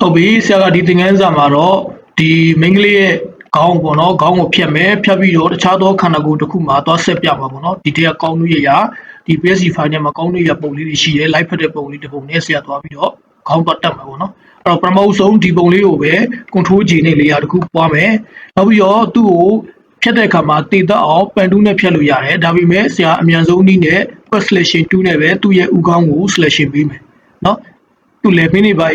ဟုတ်ပြီဆရာကဒီသင်ခန်းစာမှာတော့ဒီမိန်းကလေးရဲ့ခေါင်းပေါ့နော်ခေါင်းကိုဖြတ်မယ်ဖြတ်ပြီးတော့တခြားသောခန္ဓာကိုယ်တစ်ခုမှာသွားဆက်ပြမှာပေါ့နော်ဒီတည်းကကောင်းနုရရဒီ PSD file ထဲမှာကောင်းနုရပုံလေးတွေရှိရဲ live ဖတ်တဲ့ပုံလေးတစ်ပုံနဲ့ဆရာသွားပြီးတော့ခေါင်းသွားတက်မှာပေါ့နော်အဲ့တော့ပထမဆုံးဒီပုံလေးကိုပဲ control G နဲ့လေယာတစ်ခုပွားမယ်နောက်ပြီးတော့သူ့ကိုဖြတ်တဲ့အခါမှာတည်တတ်အောင်ပန်တူးနဲ့ဖြတ်လို့ရတယ်ဒါပေမဲ့ဆရာအမြန်ဆုံးနည်းနဲ့ selection 2နဲ့ပဲသူ့ရဲ့ဥကောင်းကို selection ပေးမယ်နော်သူ့ level တွေပါ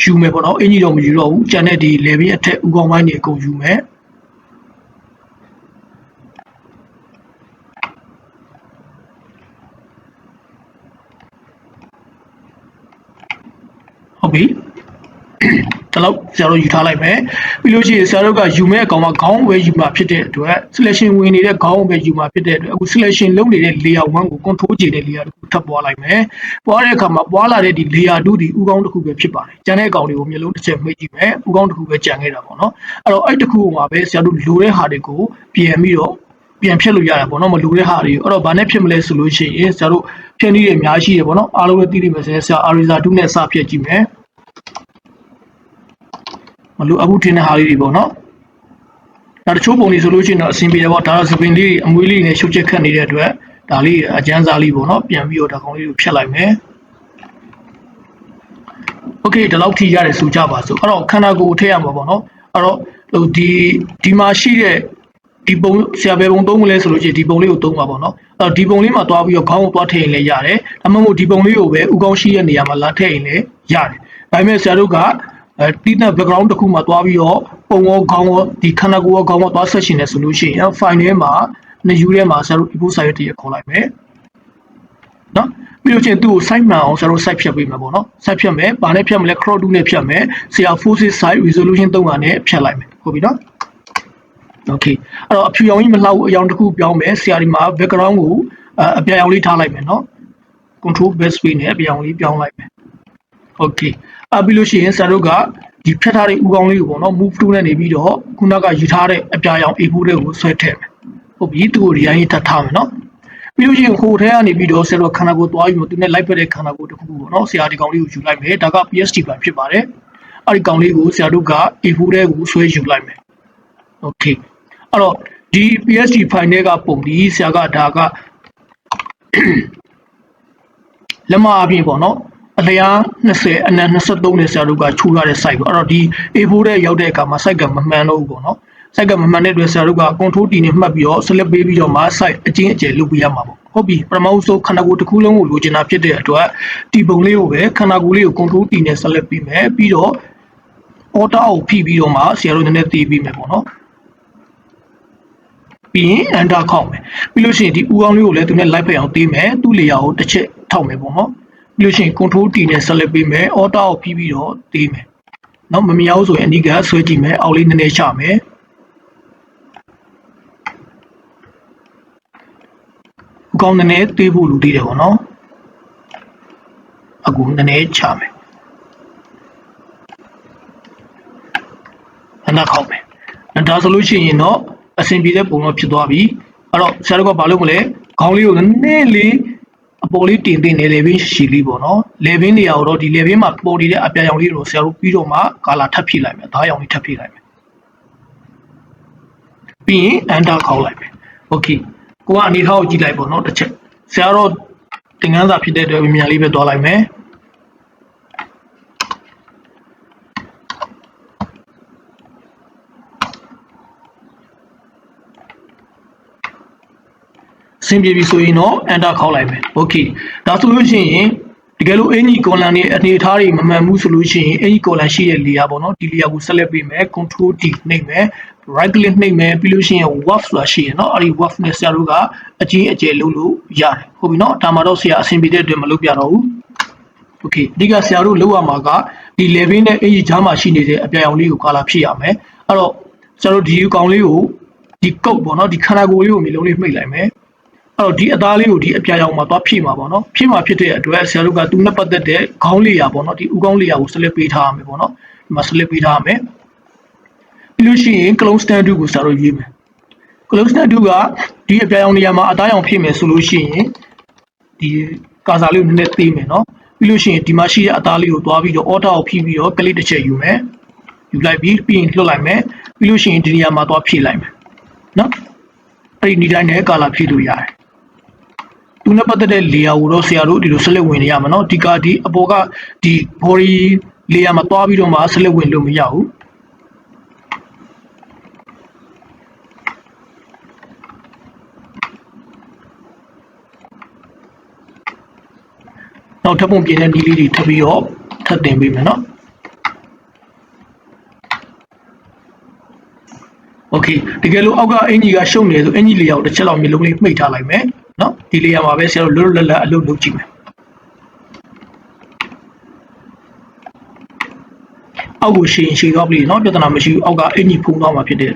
ယူမယ်ပေါ့နော်အင်ကြီးတော့မယူတော့ဘူးကျန်တဲ့ဒီ level အထက်ဥကောင်းပိုင်းတွေအကုန်ယူမယ်ဟုတ်ပြီဒါတော့ဆရာတို့ယူထားလိုက်မယ်ပြီးလို့ရှိရင်ဆရာတို့ကယူမဲ့အကောင်မှာခေါင်းပဲယူမှာဖြစ်တဲ့အတွက် selection ဝင်နေတဲ့ခေါင်းပဲယူမှာဖြစ်တဲ့အတွက်အခု selection လုပ်နေတဲ့ layer 1ကို control J နဲ့ layer 2ကိုထပ်ပွားလိုက်မယ်ပွားတဲ့အခါမှာပွားလာတဲ့ဒီ layer 2ဒီဥကောင်းတစ်ခုပဲဖြစ်ပါတယ်ကျန်တဲ့အကောင်တွေကိုမျိုးလုံးတစ်ချက်မှိတ်ကြည့်မယ်ဥကောင်းတစ်ခုပဲကြံခဲ့တာပေါ့နော်အဲ့တော့အဲ့တစ်ခုမှာပဲဆရာတို့လိုတဲ့ဟာတွေကိုပြင်ပြီးတော့ပြန်ဖြတ်လို့ရတယ်ပေါ့နော်မလိုတဲ့ဟာတွေအဲ့တော့ဘာနဲ့ဖြတ်မလဲဆိုလို့ရှိရင်ဆရာတို့ဖြတ်နည်းတွေအများကြီးရပေါ့နော်အားလုံးလည်းသိလိမ့်မယ်ဆရာ Ariza 2နဲ့စဖြတ်ကြည့်မယ်မလို့အခုထင်တဲ့ဟာလေးတွေပေါ့နော်ဒါတချို့ပုံတွေဆိုလို့ရှိရင်တော့အဆင်ပြေတယ်ပေါ့ဒါတော့စပင်လေးအမွေးလေးနဲ့ရှုပ်ချက်ခတ်နေတဲ့အတွက်ဒါလေးအကျန်းစားလေးပေါ့နော်ပြန်ပြီးတော့ဒါကောင်လေးကိုဖြတ်လိုက်မယ်โอเคဒီလောက်ထိရတယ်ဆိုကြပါစို့အဲ့တော့ခန္ဓာကိုယ်ထည့်ရမှာပေါ့နော်အဲ့တော့ဒီမှာရှိတဲ့ဒီပုံဆရာဘယ်ပုံသုံးမလဲဆိုလို့ရှိရင်ဒီပုံလေးကိုသုံးပါပေါ့နော်အဲ့တော့ဒီပုံလေးမှာသွားပြီးတော့ခေါင်းကိုသွားထည့်ရင်လည်းရတယ်ဒါမှမဟုတ်ဒီပုံလေးကိုပဲဥကောင်းရှိတဲ့နေရာမှာလာထည့်ရင်လည်းရတယ်ဒါပေမဲ့ဆရာတို့ကတီးတဲ့ background တစ်ခုမှာသွားပြီးတော့ပုံရောခေါင်းရောဒီခန္ဓာကိုယ်ရောခေါင်းရောသွားဆက်ရှင်နေဆိုလို့ရှိရင် file ထဲမှာ new ထဲမှာဆရာတို့ import site တည်းခေါ်လိုက်မယ်နော်ပြီးလို့ချင်းသူ့ကို site မှန်အောင်ဆရာတို့ site ဖြတ်ပေးမှာပေါ့နော် site ဖြတ်မယ်ဘာနဲ့ဖြတ်မလဲ crop 2နဲ့ဖြတ်မယ်ဆရာ forces site resolution 300နဲ့ဖြတ်လိုက်မယ်ဟုတ်ပြီနော် okay အဲ့တော့အဖြူရောင်ကြီးမလှဘူးအရောင်တစ်ခုပြောင်းမယ်ဆရာဒီမှာ background ကိုအပြာရောင်လေးထားလိုက်မယ်နော် control base space နဲ့အပြာရောင်လေးပြောင်းလိုက်မယ် okay ပြီးလို့ရှိရင်ဆရာတို့ကဒီဖြတ်ထားတဲ့ဥကောင်းလေးကိုပေါ့နော် move to နဲ့နေပြီးတော့ခုနကယူထားတဲ့အပြာရောင် A4 တွေကိုဆွဲထည့်မယ်ဟုတ်ပြီသူ့ကိုဒီတိုင်းထပ်ထားမယ်နော်ပြီးလို့ရှိရင်ဟိုထဲကနေပြီးတော့ဆရာတို့ခန္ဓာကိုယ်သွားပြီးတော့သူနဲ့လိုက်ဖက်တဲ့ခန္ဓာကိုယ်တစ်ခုပေါ့နော်ဆရာဒီကောင်လေးကိုယူလိုက်မယ်ဒါက PSD file ဖြစ်ပါတယ်အဲ့ဒီကောင်လေးကိုဆရာတို့က A4 ထဲကိုဆွဲယူလိုက်မယ် okay အဲ့တော့ဒီ PSD file တွေကပုံဒီဆရာကဒါကလက်မအပြင်ပေါ့နော်အလျား20အနက်23နဲ့ဆရာတို့ကခြူထားတဲ့ site ပေါ့အဲ့တော့ဒီ A4 ထဲရောက်တဲ့အခါမှာ site ကမမှန်တော့ဘူးပေါ့နော် site ကမမှန်တဲ့အတွက်ဆရာတို့က control T နဲ့မှတ်ပြီးတော့ select ပေးပြီးတော့မှ site အချင်းအကျယ်လုပ်ပေးရမှာပေါ့ဟုတ်ပြီပထမဆုံးခန္ဓာကိုယ်တစ်ခုလုံးကိုလိုချင်တာဖြစ်တဲ့အတွက်ဒီပုံလေးကိုပဲခန္ဓာကိုယ်လေးကို control T နဲ့ select ပေးမယ်ပြီးတော့ auto အောက်ဖိပြီးတော့မှဆရာတို့နည်းနည်းသေးပေးမယ်ပေါ့နော်ပြီးရင် enter ခောက်မယ်ပြီးလို့ရှိရင်ဒီဥကောင်းလေးကိုလည်းသူနဲ့ live ဖက်အောင်သေးမယ်သူ့ layer ကိုတစ်ချက်ထောက်မယ်ပေါ့နော်ပြီးလို့ရှိရင် control T နဲ့ select ပေးမယ် auto ကိုဖိပြီးတော့သေးမယ်နော်မမြင်အောင်ဆိုရင်အနီးကဆွဲကြည့်မယ်အောက်လေးနည်းနည်းချမယ်ဥကောင်းနည်းနည်းသေးဖို့လိုသေးတယ်ပေါ့နော်အခုနည်းနည်းချမယ်နောက်ခောက်မယ်ဒါဆိုလို့ရှိရင်တော့အဆင်ပြေတဲ့ပုံတော့ဖြစ်သွားပြီအဲ့တော့ဆရာတို့ကဘာလုပ်မလဲခေါင်းလေးကိုနည်းနည်းလေးအပေါ်လေးတင်တင်နေ level ရှည်လေးပေါ့နော် level နေရာတော့ဒီ level မှာပေါ်နေတဲ့အပြာရောင်လေးကိုဆရာတို့ပြီးတော့မှ color ထပ်ဖြည့်လိုက်မယ်ဓာတ်ရောင်လေးထပ်ဖြည့်လိုက်မယ်ပြီးရင် enter ခောက်လိုက်မယ် okay ကိုကအနေထားကိုကြည့်လိုက်ပေါ့နော်တစ်ချက်ဆရာတော့သင်ခန်းစာဖြစ်တဲ့အတွက်မြန်လေးပဲသွားလိုက်မယ်ဆင်ပြေပြီဆိုရင်တော့ enter ခောက်လိုက်မယ် okay ဒါဆိုလို့ရှိရင်တကယ်လို့အင်ကြီး column တွေအနေထားတွေမမှန်ဘူးဆိုလို့ရှိရင်အင်ကြီး column ရှိတဲ့ layer ပေါ့နော်ဒီ layer ကို select ပေးမယ် control D နှိပ်မယ် right click နှိပ်မယ်ပြီးလို့ရှိရင် warp ဆိုတာရှိရင်เนาะအဲ့ဒီ warp နဲ့ဆရာတို့ကအချင်းအကျယ်လုပ်လို့ရတယ်ဟုတ်ပြီเนาะဒါမှတော့ဆရာအဆင်ပြေတဲ့အတွက်မလုပ်ပြတော့ဘူး okay အဓိကဆရာတို့လုပ်ရမှာကဒီ level နဲ့အင်ကြီးကြားမှာရှိနေတဲ့အပြာရောင်လေးကို color ဖြည့်ရမယ်အဲ့တော့ဆရာတို့ဒီကောင်လေးကိုဒီကုတ်ပေါ့เนาะဒီခန္ဓာကိုယ်လေးကိုမျိုးလုံးလေးမှိတ်လိုက်မယ်အဲ့တော့ဒီအသားလေးကိုဒီအပြာရောင်မှာသွားဖြည့်မှာပေါ့နော်ဖြည့်မှာဖြစ်တဲ့အတွက်ဆရာတို့ကသူနဲ့ပတ်သက်တဲ့ခေါင်းလေးရာပေါ့နော်ဒီဥကောင်းလေးရာကို select ပေးထားရမယ်ပေါ့နော်ဒီမှာ select ပေးထားရမယ်ပြီးလို့ရှိရင် clone stand 2ကိုဆရာတို့ရေးမယ် clone stand 2ကဒီအပြာရောင်နေရာမှာအသားရောင်ဖြည့်မယ်ဆိုလို့ရှိရင်ဒီကာစာလေးကိုနည်းနည်းသေးမယ်နော် ပြီး ပြီးလို့ရှိရင်ဒီမှာရှိတဲ့အသားလေးကိုသွားပြီးတော့ order ကိုဖြည့်ပြီးတော့ click တစ်ချက်ယူမယ်ယူလိုက်ပြီးရင်လွှတ်လိုက်မယ်ပြီးလို့ရှိရင်ဒီနေရာမှာသွားဖြည့်လိုက်မယ်နော်အဲ့ဒီနေတိုင်းနဲ့ color ဖြည့်လို့ရတယ်သူနဲ့ပတ်သက်တဲ့ layer ကိုတော့ဆရာတို့ဒီလို select ဝင်နေရမှာနော်ဒီအပေါ်ကဒီ body layer မှာသွားပြီးတော့မှ select ဝင်လို့မရဘူးနောက်ထပ်ပုံပြင်တဲ့နည်းလေးတွေထပ်ပြီးတော့ထပ်တင်ပေးမယ်နော်โอเคတကယ်လို့အောက်ကအင်ကြီးကရှုပ်နေဆိုအင်ကြီးလေးရောက်တစ်ချက်လောက်မျိုးလုံးလေးမှိတ်ထားလိုက်မယ်နော်ဒီလေးရမှာပဲဆရာတို့လွတ်လွတ်လပ်လပ်အလုပ်လုပ်ကြည့်မယ်အောက်ကိုရှည်သွားပြီနော်ပြဿနာမရှိဘူးအောက်ကအင်ကြီးဖုံးသွားမှာဖြစ်တယ်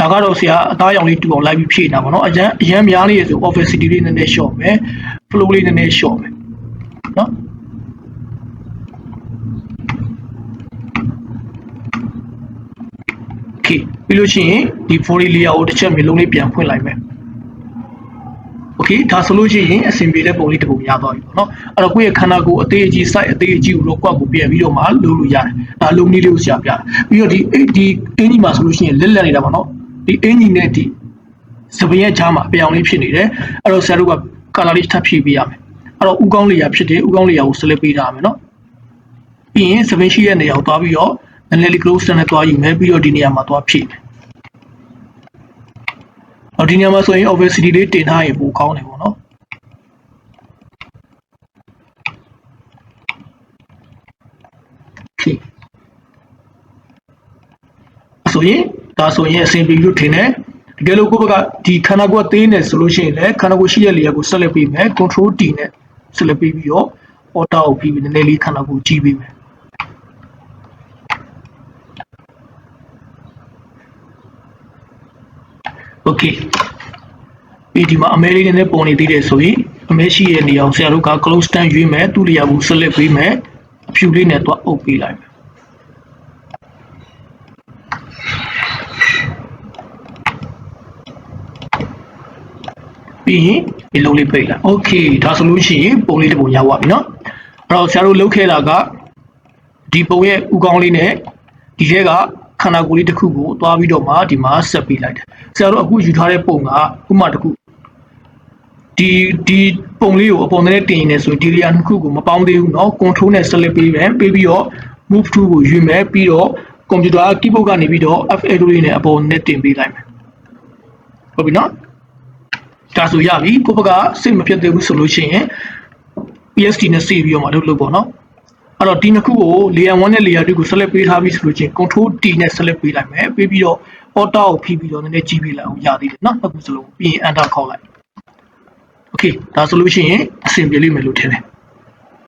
ဒါကတော့ဆရာအသားရောင်လေးတူအောင်လိုက်ပြီးဖြည့်နေတာပေါ့နော်အရန်များလေးရဆို opacity လေးနည်းနည်း short မယ် flow လေးနည်းနည်း short မယ်နော်โอเคပြီးလို့ရှိရင်ဒီ body layer ကိုတစ်ချက်မျိုးလုံးလေးပြန်ဖွင့်လိုက်မယ်โอเคဒါဆိုလို့ရှိရင်အဆင်ပြေတဲ့ပုံလေးတစ်ပုံရသွားပြီပေါ့နော်အဲ့တော့ကိုယ့်ရဲ့ခန္ဓာကိုယ်အသေးအကြီး size အသေးအကြီးကိုတော့ကိုယ့်ကိုပြန်ပြီးတော့မှလုပ်လို့ရတယ်ဒါလုံးနည်းလေးကိုဆရာပြတာပြီးတော့ဒီအင်ကြီးမှာဆိုလို့ရှိရင်လက်နေတာပေါ့နော်ဒီအင်ဂျင်နဲ့ဒီစပင်းရဲ့ကြားမှာအပြောင်လေးဖြစ်နေတယ်အဲ့တော့ဆရာတို့က color လေးထပ်ဖြည့်ပေးရမယ်အဲ့တော့ဥကောင်းလေးရဖြစ်တယ်ဥကောင်းလေးရကို select ပေးထားရမယ်နော်ပြီးရင်စပင်းရှိရဲ့နေရာကိုသွားပြီးတော့နည်းနည်းလေး close နဲ့သွားယူမယ်ပြီးတော့ဒီနေရာမှာသွားဖြည့်မယ်အော်ဒီနေရာမှာဆိုရင် opacity လေးတင်ထားရင်ပိုကောင်းတယ်ပေါ့နော်ဆိုရင်ဒါဆိုရင်အဆင်ပြေလို့ထင်တယ်တကယ်လို့ကိုယ့်ဘက်ကဒီခန္ဓာကိုယ်သေးနေဆိုလို့ရှိရင်လည်းခန္ဓာကိုယ်ရှိတဲ့နေရာကို select ပေးမယ် control D နဲ့ select ပေးပြီးတော့ order ကိုပြီးနည်းနည်းလေးခန္ဓာကိုယ်ကြီးပေးမယ်โอเคပြီးဒီမှာအမဲလေးနဲ့ပုံနေသေးတယ်ဆိုရင်အမဲရှိတဲ့နေရာကိုဆရာတို့က close stand ရွေးမယ်သူ့နေရာကို select ပေးမယ်အဖြူလေးနဲ့တော့အုပ်ပေးလိုက်မယ်ပြီးရင်ဒီလုံးလေးပိတ်လိုက်โอเคဒါဆိုလို့ရှိရင်ပုံလေးတစ်ပုံရပါပြီเนาะအဲ့တော့ဆရာတို့လုပ်ခဲ့တာကဒီပုံရဲ့ဥကောင်းလေးနဲ့ဒီထဲကခန္ဓာကိုယ်လေးတစ်ခုကိုသွားပြီးတော့မှဒီမှာဆက်ပေးလိုက်တယ်ဆရာတို့အခုယူထားတဲ့ပုံကဥမာတစ်ခုဒီပုံလေးကိုအပေါ်နဲ့တင်နေဆိုဒီ layer နှစ်ခုကိုမပေါင်းသေးဘူးเนาะ control နဲ့ select ပေးမယ်ပေးပြီးတော့ move to ကိုယူမယ်ပြီးတော့ computer keyboard ကနေပြီးတော့ F8 လေးနဲ့အပေါ်နဲ့တင်ပေးလိုက်မယ်ဟုတ်ပြီเนาะဒါဆိုရပြီကိုယ့်ဘက်ကစိတ်မဖြစ်သေးဘူးဆိုလို့ရှိရင် PSD နဲ့စေးပြီးတော့မှလုပ်ပေါ့နော်အဲ့တော့ဒီနှစ်ခုကို layer 1နဲ့ layer 2ကို select ပေးထားပြီးဆိုလို့ချင်း control T နဲ့ select ပေးလိုက်မယ်ပြီးပြီးတော့ order ကိုဖိပြီးတော့နည်းနည်းကြီးပေးလိုက်အောင်ရသေးတယ်နော်အခုစလုံးပြီးရင် enter ခေါက်လိုက် okay ဒါဆိုလို့ရှိရင်အဆင်ပြေလိမ့်မယ်လို့ထင်တယ်